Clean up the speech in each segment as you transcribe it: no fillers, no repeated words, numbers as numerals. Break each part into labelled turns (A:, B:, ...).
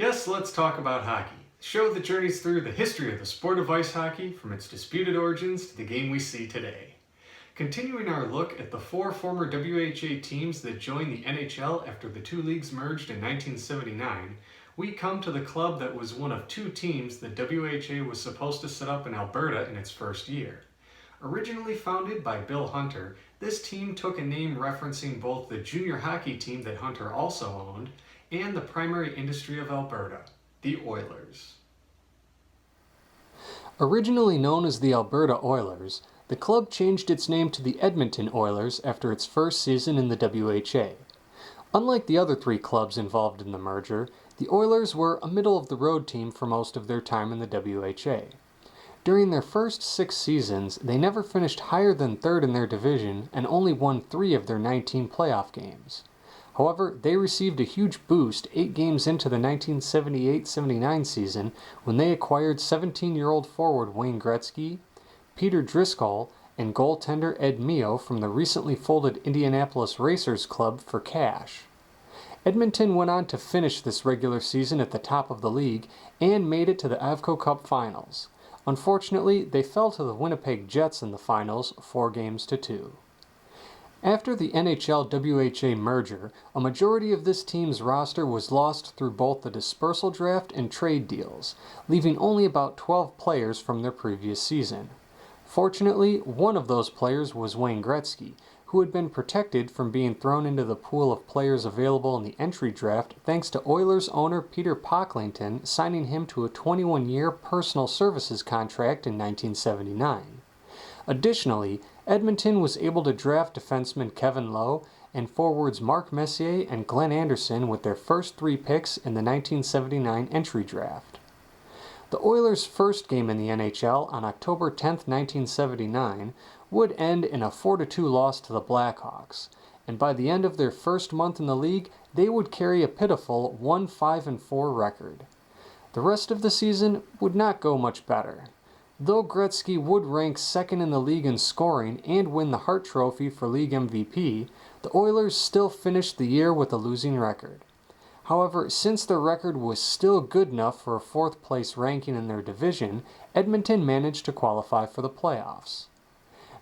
A: Yes, let's talk about hockey. The show that journeys through the history of the sport of ice hockey from its disputed origins to the game we see today. Continuing our look at the four former WHA teams that joined the NHL after the two leagues merged in 1979, we come to the club that was one of two teams that WHA was supposed to set up in Alberta in its first year. Originally founded by Bill Hunter, this team took a name referencing both the junior hockey team that Hunter also owned and the primary industry of Alberta, the Oilers.
B: Originally known as the Alberta Oilers, the club changed its name to the Edmonton Oilers after its first season in the WHA. Unlike the other three clubs involved in the merger, the Oilers were a middle-of-the-road team for most of their time in the WHA. During their first 6 seasons, they never finished higher than third in their division and only won 3 of their 19 playoff games. However, they received a huge boost 8 games into the 1978-79 season when they acquired 17-year-old forward Wayne Gretzky, Peter Driscoll, and goaltender Ed Mio from the recently folded Indianapolis Racers Club for cash. Edmonton went on to finish this regular season at the top of the league and made it to the Avco Cup Finals. Unfortunately, they fell to the Winnipeg Jets in the finals 4-2. After the NHL-WHA merger, a majority of this team's roster was lost through both the dispersal draft and trade deals, leaving only about 12 players from their previous season. Fortunately, one of those players was Wayne Gretzky, who had been protected from being thrown into the pool of players available in the entry draft thanks to Oilers owner Peter Pocklington signing him to a 21-year personal services contract in 1979. Additionally, Edmonton was able to draft defenseman Kevin Lowe and forwards Mark Messier and Glenn Anderson with their first 3 picks in the 1979 entry draft. The Oilers' first game in the NHL on October 10, 1979, would end in a 4-2 loss to the Blackhawks, and by the end of their first month in the league, they would carry a pitiful 1-5-4 record. The rest of the season would not go much better. Though Gretzky would rank second in the league in scoring and win the Hart Trophy for league MVP, the Oilers still finished the year with a losing record. However, since their record was still good enough for a 4th place ranking in their division, Edmonton managed to qualify for the playoffs.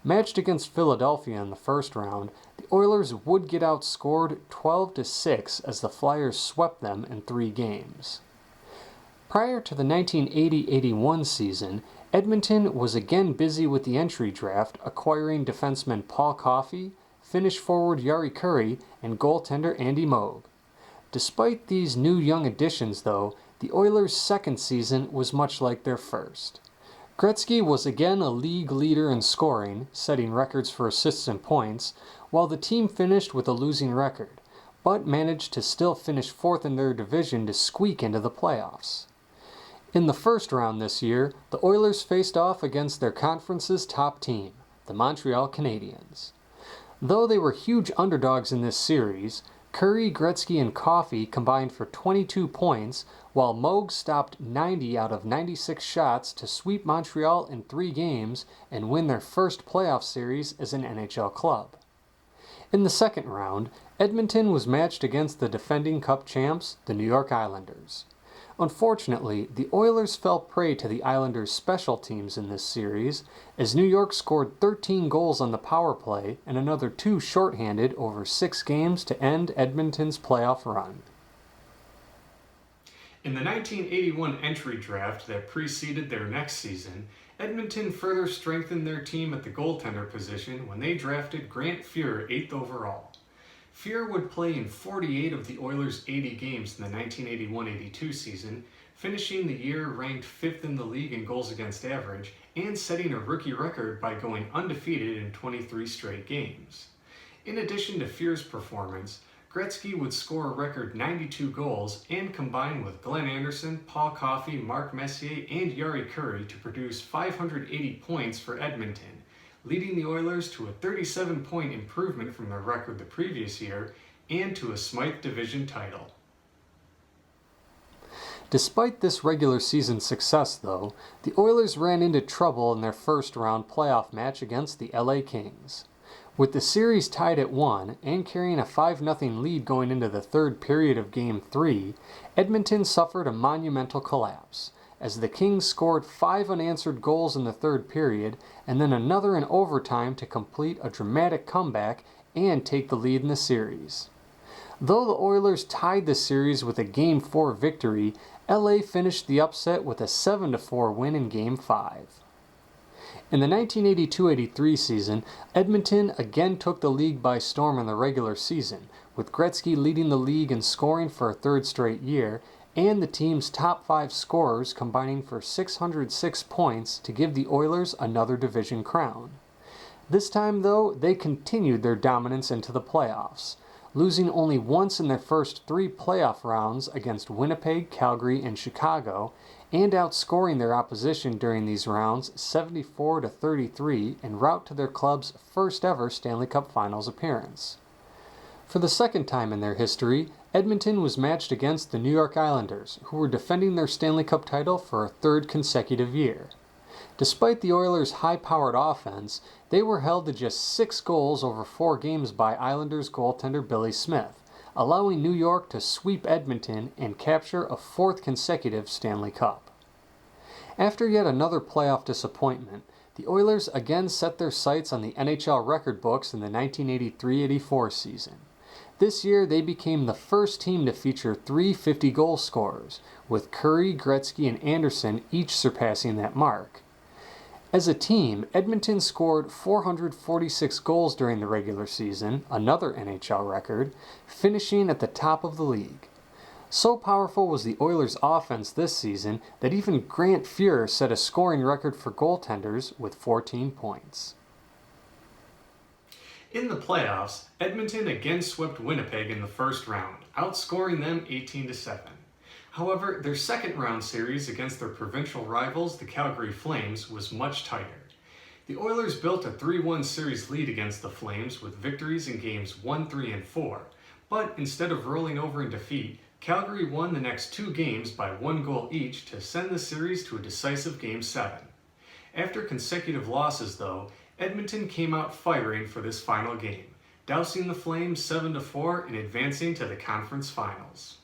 B: Matched against Philadelphia in the first round, the Oilers would get outscored 12-6 as the Flyers swept them in 3 games. Prior to the 1980-81 season, Edmonton was again busy with the entry draft, acquiring defenseman Paul Coffey, Finnish forward Jari Kurri, and goaltender Andy Moog. Despite these new young additions, though, the Oilers' second season was much like their first. Gretzky was again a league leader in scoring, setting records for assists and points, while the team finished with a losing record, but managed to still finish 4th in their division to squeak into the playoffs. In the first round this year, the Oilers faced off against their conference's top team, the Montreal Canadiens. Though they were huge underdogs in this series, Kurri, Gretzky, and Coffey combined for 22 points, while Moog stopped 90 out of 96 shots to sweep Montreal in 3 games and win their first playoff series as an NHL club. In the second round, Edmonton was matched against the defending Cup champs, the New York Islanders. Unfortunately, the Oilers fell prey to the Islanders' special teams in this series, as New York scored 13 goals on the power play and another 2 shorthanded over 6 games to end Edmonton's playoff run.
A: In the 1981 entry draft that preceded their next season, Edmonton further strengthened their team at the goaltender position when they drafted Grant Fuhr 8th overall. Fuhr would play in 48 of the Oilers' 80 games in the 1981-82 season, finishing the year ranked 5th in the league in goals against average and setting a rookie record by going undefeated in 23 straight games. In addition to Fuhr's performance, Gretzky would score a record 92 goals and combine with Glenn Anderson, Paul Coffey, Mark Messier, and Jari Kurri to produce 580 points for Edmonton, leading the Oilers to a 37-point improvement from their record the previous year and to a Smythe Division title.
B: Despite this regular season success, though, the Oilers ran into trouble in their first-round playoff match against the LA Kings. With the series tied at 1 and carrying a 5-0 lead going into the third period of Game 3, Edmonton suffered a monumental collapse, as the Kings scored 5 unanswered goals in the third period and then another in overtime to complete a dramatic comeback and take the lead in the series. Though the Oilers tied the series with a Game 4 victory, LA finished the upset with a 7-4 win in Game 5. In the 1982-83 season, Edmonton again took the league by storm in the regular season, with Gretzky leading the league in scoring for a third straight year, and the team's top 5 scorers combining for 606 points to give the Oilers another division crown. This time, though, they continued their dominance into the playoffs, losing only once in their first 3 playoff rounds against Winnipeg, Calgary, and Chicago, and outscoring their opposition during these rounds 74-33 en route to their club's first ever Stanley Cup Finals appearance. For the second time in their history, Edmonton was matched against the New York Islanders, who were defending their Stanley Cup title for a third consecutive year. Despite the Oilers' high-powered offense, they were held to just 6 goals over 4 games by Islanders goaltender Billy Smith, allowing New York to sweep Edmonton and capture a 4th consecutive Stanley Cup. After yet another playoff disappointment, the Oilers again set their sights on the NHL record books in the 1983-84 season. This year, they became the first team to feature 3 50-goal scorers, with Kurri, Gretzky, and Anderson each surpassing that mark. As a team, Edmonton scored 446 goals during the regular season, another NHL record, finishing at the top of the league. So powerful was the Oilers' offense this season that even Grant Fuhr set a scoring record for goaltenders with 14 points.
A: In the playoffs, Edmonton again swept Winnipeg in the first round, outscoring them 18-7. However, their second-round series against their provincial rivals, the Calgary Flames, was much tighter. The Oilers built a 3-1 series lead against the Flames with victories in games 1, 3, and 4, but instead of rolling over in defeat, Calgary won the next 2 games by 1 goal each to send the series to a decisive Game 7. After consecutive losses, though, Edmonton came out firing for this final game, dousing the Flames 7-4 and advancing to the conference finals.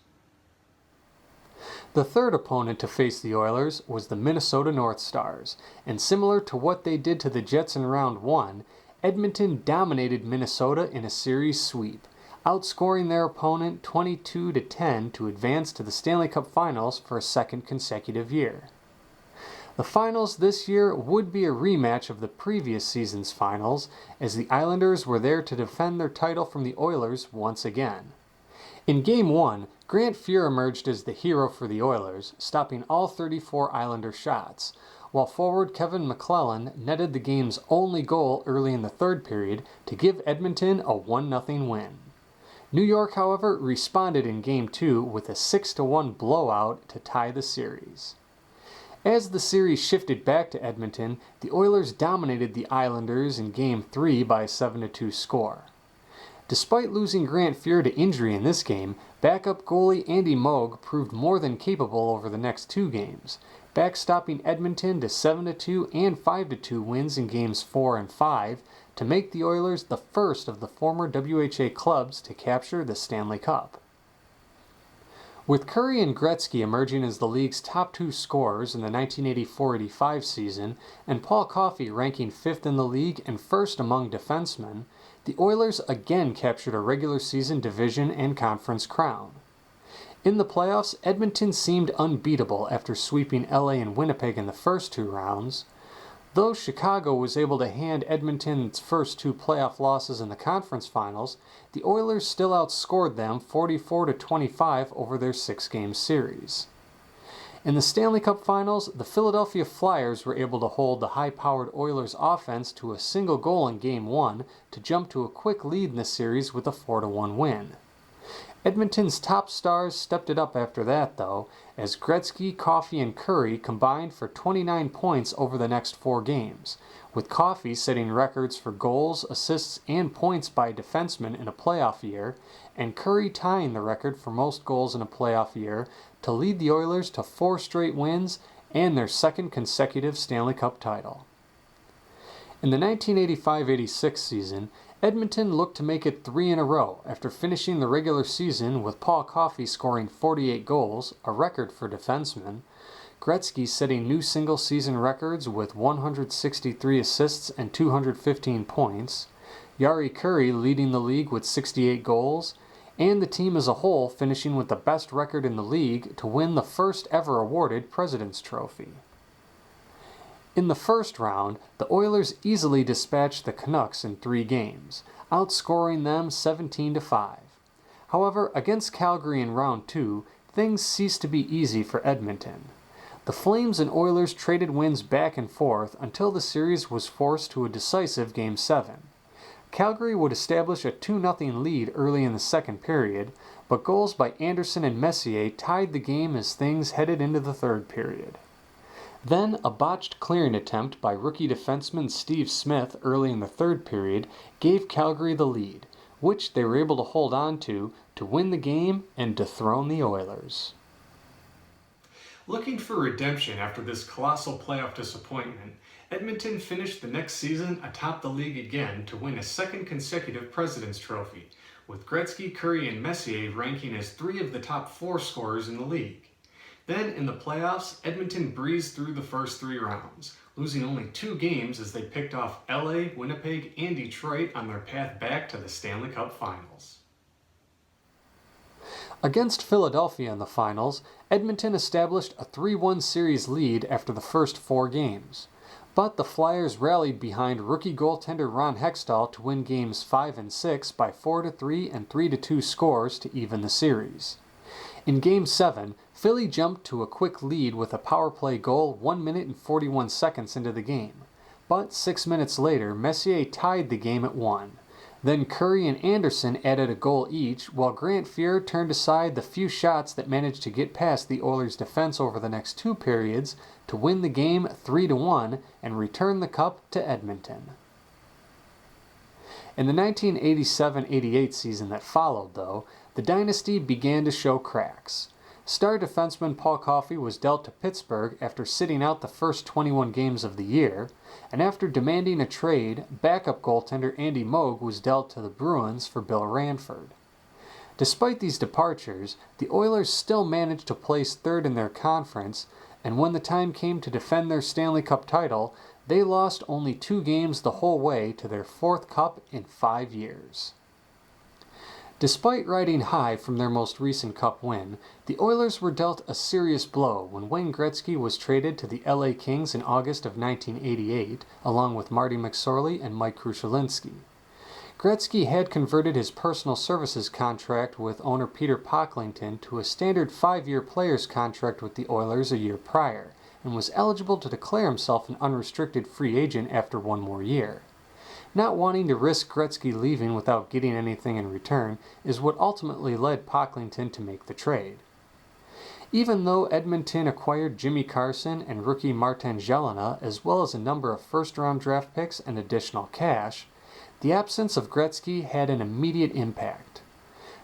B: The third opponent to face the Oilers was the Minnesota North Stars, and similar to what they did to the Jets in Round 1, Edmonton dominated Minnesota in a series sweep, outscoring their opponent 22-10 to advance to the Stanley Cup Finals for a second consecutive year. The finals this year would be a rematch of the previous season's finals, as the Islanders were there to defend their title from the Oilers once again. In Game 1, Grant Fuhr emerged as the hero for the Oilers, stopping all 34 Islander shots, while forward Kevin McClellan netted the game's only goal early in the third period to give Edmonton a 1-0 win. New York, however, responded in Game 2 with a 6-1 blowout to tie the series. As the series shifted back to Edmonton, the Oilers dominated the Islanders in Game 3 by a 7-2 score. Despite losing Grant Fuhr to injury in this game, backup goalie Andy Moog proved more than capable over the next 2 games, backstopping Edmonton to 7-2 and 5-2 wins in Games 4 and 5 to make the Oilers the first of the former WHA clubs to capture the Stanley Cup. With Kurri and Gretzky emerging as the league's top 2 scorers in the 1984-85 season, and Paul Coffey ranking 5th in the league and 1st among defensemen, the Oilers again captured a regular season division and conference crown. In the playoffs, Edmonton seemed unbeatable after sweeping LA and Winnipeg in the first 2 rounds. Though Chicago was able to hand Edmonton its first 2 playoff losses in the conference finals, the Oilers still outscored them 44-25 over their 6-game series. In the Stanley Cup Finals, the Philadelphia Flyers were able to hold the high-powered Oilers offense to a single goal in Game 1 to jump to a quick lead in the series with a 4-1 win. Edmonton's top stars stepped it up after that, though, as Gretzky, Coffey, and Kurri combined for 29 points over the next 4 games, with Coffey setting records for goals, assists, and points by defensemen in a playoff year, and Kurri tying the record for most goals in a playoff year to lead the Oilers to 4 straight wins and their second consecutive Stanley Cup title. In the 1985-86 season, Edmonton looked to make it 3 in a row after finishing the regular season with Paul Coffey scoring 48 goals, a record for defensemen, Gretzky setting new single-season records with 163 assists and 215 points, Jari Kurri leading the league with 68 goals, and the team as a whole finishing with the best record in the league to win the first ever awarded President's Trophy. In the first round, the Oilers easily dispatched the Canucks in 3 games, outscoring them 17-5. However, against Calgary in round 2, things ceased to be easy for Edmonton. The Flames and Oilers traded wins back and forth until the series was forced to a decisive Game 7. Calgary would establish a 2-0 lead early in the second period, but goals by Anderson and Messier tied the game as things headed into the third period. Then, a botched clearing attempt by rookie defenseman Steve Smith early in the third period gave Calgary the lead, which they were able to hold on to win the game and dethrone the Oilers.
A: Looking for redemption after this colossal playoff disappointment, Edmonton finished the next season atop the league again to win a second consecutive President's Trophy, with Gretzky, Kurri, and Messier ranking as 3 of the top 4 scorers in the league. Then, in the playoffs, Edmonton breezed through the first 3 rounds, losing only 2 games as they picked off LA, Winnipeg, and Detroit on their path back to the Stanley Cup Finals.
B: Against Philadelphia in the finals, Edmonton established a 3-1 series lead after the first 4 games. But the Flyers rallied behind rookie goaltender Ron Hextall to win games 5 and 6 by 4-3 and 3-2 scores to even the series. In Game 7, Philly jumped to a quick lead with a power play goal 1 minute and 41 seconds into the game. But 6 minutes later, Messier tied the game at 1. Then Kurri and Anderson added a goal each, while Grant Fuhr turned aside the few shots that managed to get past the Oilers' defense over the next 2 periods to win the game 3-1 and return the cup to Edmonton. In the 1987-88 season that followed, though, the dynasty began to show cracks. Star defenseman Paul Coffey was dealt to Pittsburgh after sitting out the first 21 games of the year, and after demanding a trade, backup goaltender Andy Moog was dealt to the Bruins for Bill Ranford. Despite these departures, the Oilers still managed to place 3rd in their conference, and when the time came to defend their Stanley Cup title, they lost only 2 games the whole way to their 4th cup in 5 years. Despite riding high from their most recent cup win, the Oilers were dealt a serious blow when Wayne Gretzky was traded to the LA Kings in August of 1988, along with Marty McSorley and Mike Krushelinski. Gretzky had converted his personal services contract with owner Peter Pocklington to a standard 5-year player's contract with the Oilers a year prior, and was eligible to declare himself an unrestricted free agent after 1 more year. Not wanting to risk Gretzky leaving without getting anything in return is what ultimately led Pocklington to make the trade. Even though Edmonton acquired Jimmy Carson and rookie Martin Jelena, as well as a number of first-round draft picks and additional cash, the absence of Gretzky had an immediate impact.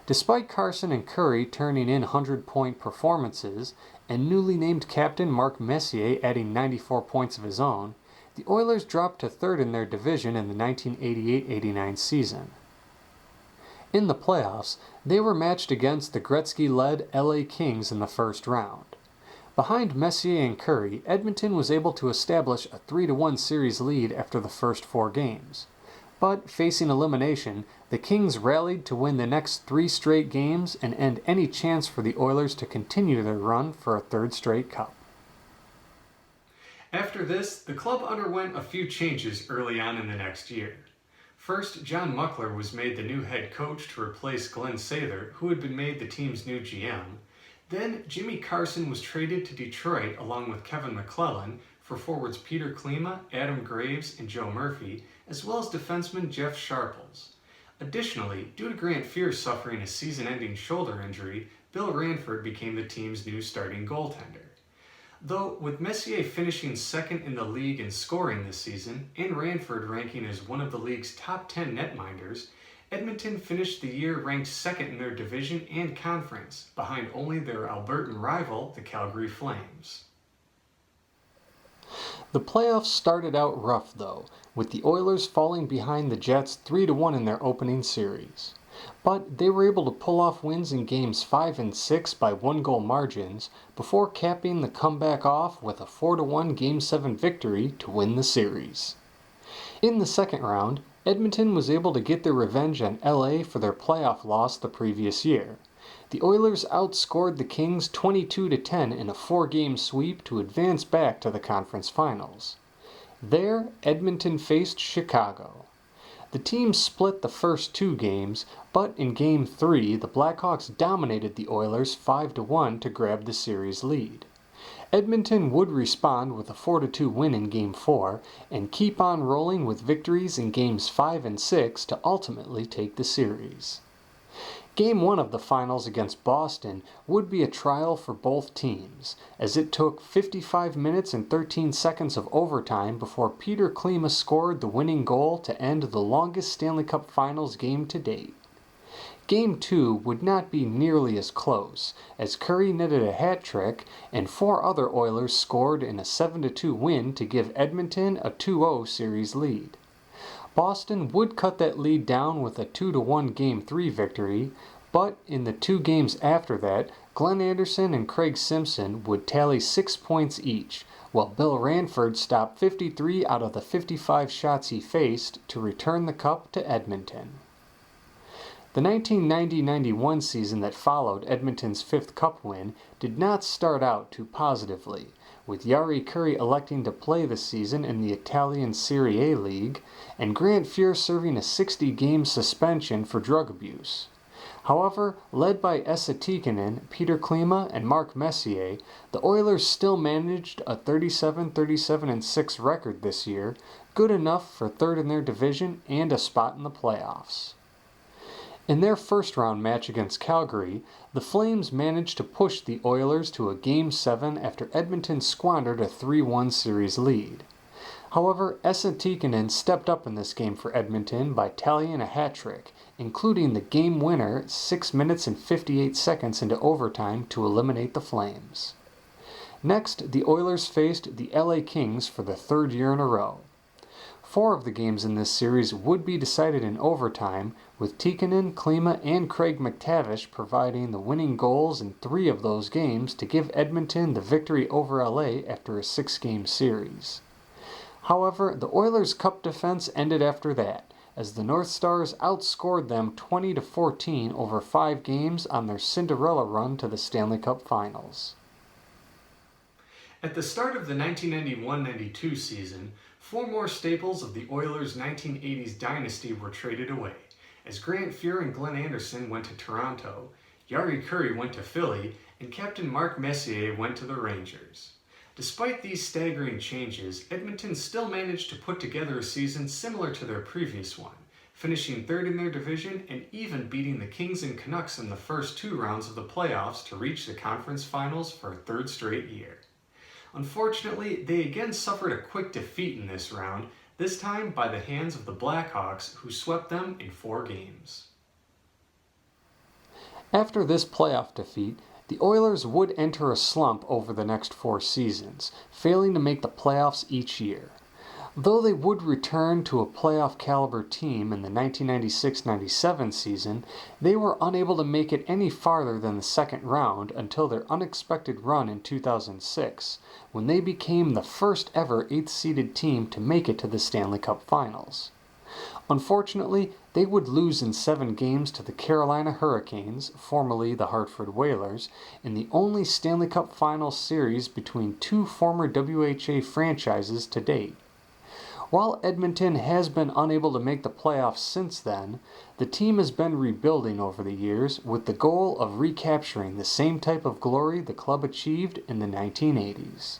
B: Despite Carson and Kurri turning in 100-point performances, and newly named captain Mark Messier adding 94 points of his own, the Oilers dropped to 3rd in their division in the 1988-89 season. In the playoffs, they were matched against the Gretzky-led LA Kings in the first round. Behind Messier and Kurri, Edmonton was able to establish a 3-1 series lead after the first 4 games. But facing elimination, the Kings rallied to win the next 3 straight games and end any chance for the Oilers to continue their run for a 3rd straight cup.
A: After this, the club underwent a few changes early on in the next year. First, John Muckler was made the new head coach to replace Glenn Sather, who had been made the team's new GM. Then, Jimmy Carson was traded to Detroit along with Kevin McClellan for forwards Peter Klima, Adam Graves, and Joe Murphy, as well as defenseman Jeff Sharples. Additionally, due to Grant Fuhr suffering a season-ending shoulder injury, Bill Ranford became the team's new starting goaltender. Though, with Messier finishing 2nd in the league in scoring this season, and Ranford ranking as one of the league's top 10 netminders, Edmonton finished the year ranked 2nd in their division and conference, behind only their Albertan rival, the Calgary Flames.
B: The playoffs started out rough though, with the Oilers falling behind the Jets 3-1 in their opening series. But they were able to pull off wins in games 5 and 6 by 1-goal margins before capping the comeback off with a 4-1 Game 7 victory to win the series. In the second round, Edmonton was able to get their revenge on LA for their playoff loss the previous year. The Oilers outscored the Kings 22-10 in a 4-game sweep to advance back to the conference finals. There, Edmonton faced Chicago. The team split the first 2 games, but in Game 3, the Blackhawks dominated the Oilers 5-1 to grab the series lead. Edmonton would respond with a 4-2 win in Game 4 and keep on rolling with victories in Games 5 and 6 to ultimately take the series. Game 1 of the finals against Boston would be a trial for both teams, as it took 55 minutes and 13 seconds of overtime before Peter Klima scored the winning goal to end the longest Stanley Cup Finals game to date. Game 2 would not be nearly as close, as Curry netted a hat trick and 4 other Oilers scored in a 7-2 win to give Edmonton a 2-0 series lead. Boston would cut that lead down with a 2-1 Game 3 victory, but in the 2 games after that, Glenn Anderson and Craig Simpson would tally 6 points each, while Bill Ranford stopped 53 out of the 55 shots he faced to return the cup to Edmonton. The 1990-91 season that followed Edmonton's 5th cup win did not start out too positively, with Jari Kurri electing to play the season in the Italian Serie A League, and Grant Fuhr serving a 60-game suspension for drug abuse. However, led by Esa Tikkanen, Peter Klima, and Mark Messier, the Oilers still managed a 37-37-6 record this year, good enough for 3rd in their division and a spot in the playoffs. In their first-round match against Calgary, the Flames managed to push the Oilers to a Game 7 after Edmonton squandered a 3-1 series lead. However, Esa Tikkanen stepped up in this game for Edmonton by tallying a hat trick, including the game winner 6 minutes and 58 seconds into overtime to eliminate the Flames. Next, the Oilers faced the LA Kings for the 3rd year in a row. 4 of the games in this series would be decided in overtime, with Tikkanen, Klima, and Craig McTavish providing the winning goals in 3 of those games to give Edmonton the victory over LA after a 6-game series. However, the Oilers' cup defense ended after that, as the North Stars outscored them 20-14 over 5 games on their Cinderella run to the Stanley Cup Finals.
A: At the start of the 1991-92 season, 4 more staples of the Oilers' 1980s dynasty were traded away, as Grant Fuhr and Glenn Anderson went to Toronto, Jari Kurri went to Philly, and Captain Mark Messier went to the Rangers. Despite these staggering changes, Edmonton still managed to put together a season similar to their previous one, finishing 3rd in their division and even beating the Kings and Canucks in the first 2 rounds of the playoffs to reach the conference finals for a 3rd straight year. Unfortunately, they again suffered a quick defeat in this round, this time by the hands of the Blackhawks, who swept them in 4 games.
B: After this playoff defeat, the Oilers would enter a slump over the next 4 seasons, failing to make the playoffs each year. Though they would return to a playoff-caliber team in the 1996-97 season, they were unable to make it any farther than the second round until their unexpected run in 2006, when they became the first ever 8th-seeded team to make it to the Stanley Cup Finals. Unfortunately, they would lose in 7 games to the Carolina Hurricanes, formerly the Hartford Whalers, in the only Stanley Cup Finals series between 2 former WHA franchises to date. While Edmonton has been unable to make the playoffs since then, the team has been rebuilding over the years with the goal of recapturing the same type of glory the club achieved in the 1980s.